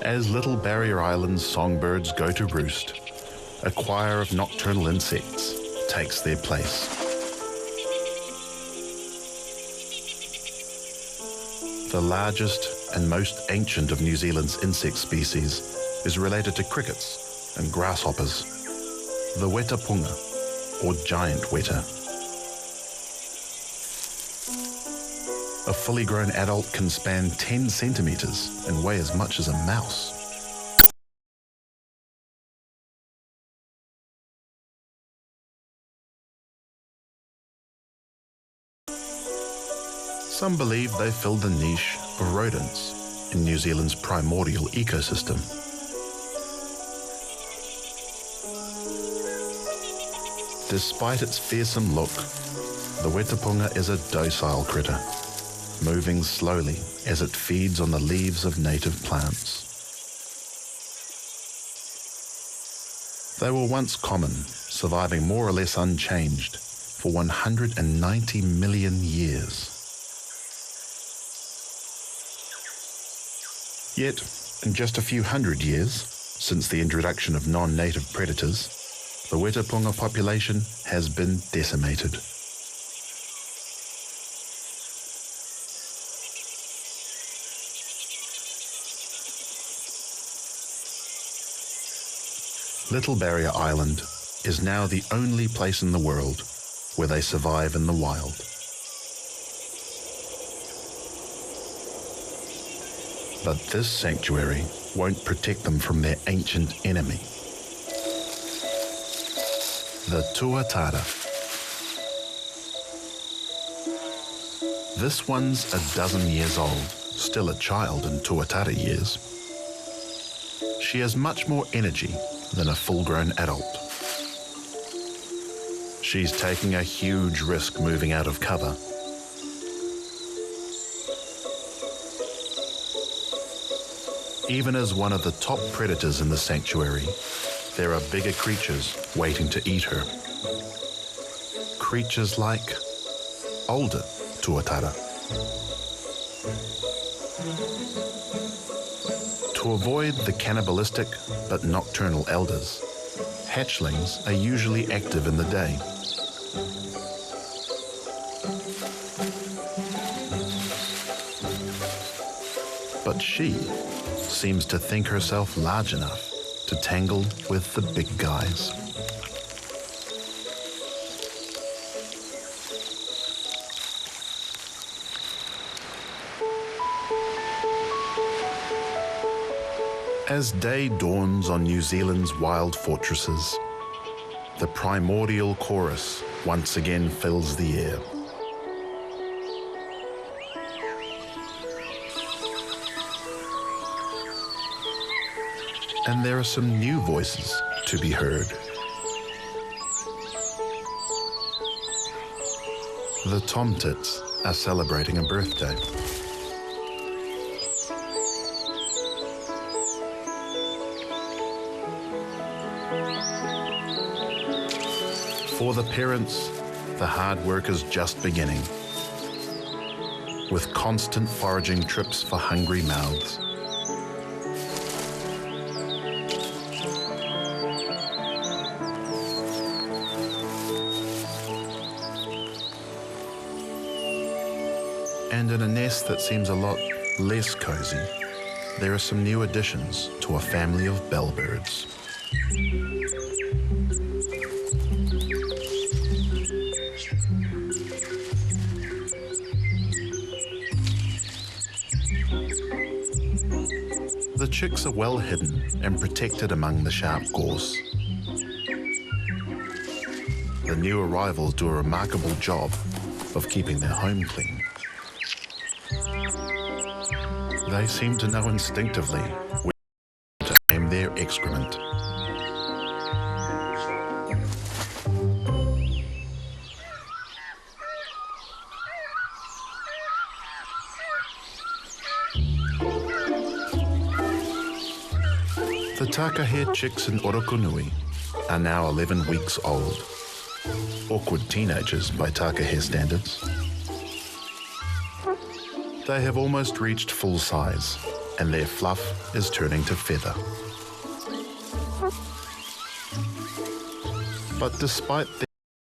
As Little Barrier Island's songbirds go to roost, a choir of nocturnal insects takes their place. The largest and most ancient of New Zealand's insect species is related to crickets and grasshoppers, the wetapunga, or giant weta. A fully grown adult can span 10 centimetres and weigh as much as a mouse. Some believe they fill the niche of rodents in New Zealand's primordial ecosystem. Despite its fearsome look, the wetapunga is a docile critter, moving slowly as it feeds on the leaves of native plants. They were once common, surviving more or less unchanged for 190 million years. Yet, in just a few hundred years, since the introduction of non-native predators, the wetapunga population has been decimated. Little Barrier Island is now the only place in the world where they survive in the wild. But this sanctuary won't protect them from their ancient enemy, the tuatara. This one's a dozen years old, still a child in tuatara years. She has much more energy than a full-grown adult. She's taking a huge risk moving out of cover. Even as one of the top predators in the sanctuary, there are bigger creatures waiting to eat her. Creatures like older tuatara. To avoid the cannibalistic but nocturnal elders, hatchlings are usually active in the day. But she seems to think herself large enough to tangle with the big guys. As day dawns on New Zealand's wild fortresses, the primordial chorus once again fills the air. And there are some new voices to be heard. The tomtits are celebrating a birthday. For the parents, the hard work is just beginning, with constant foraging trips for hungry mouths. And in a nest that seems a lot less cozy, there are some new additions to a family of bellbirds. The chicks are well hidden and protected among the sharp gorse. The new arrivals do a remarkable job of keeping their home clean. They seem to know instinctively where to aim their excrement. The taka-hare chicks in Orokonui are now 11 weeks old. Awkward teenagers by taka-hare standards. They have almost reached full size, and their fluff is turning to feather. But despite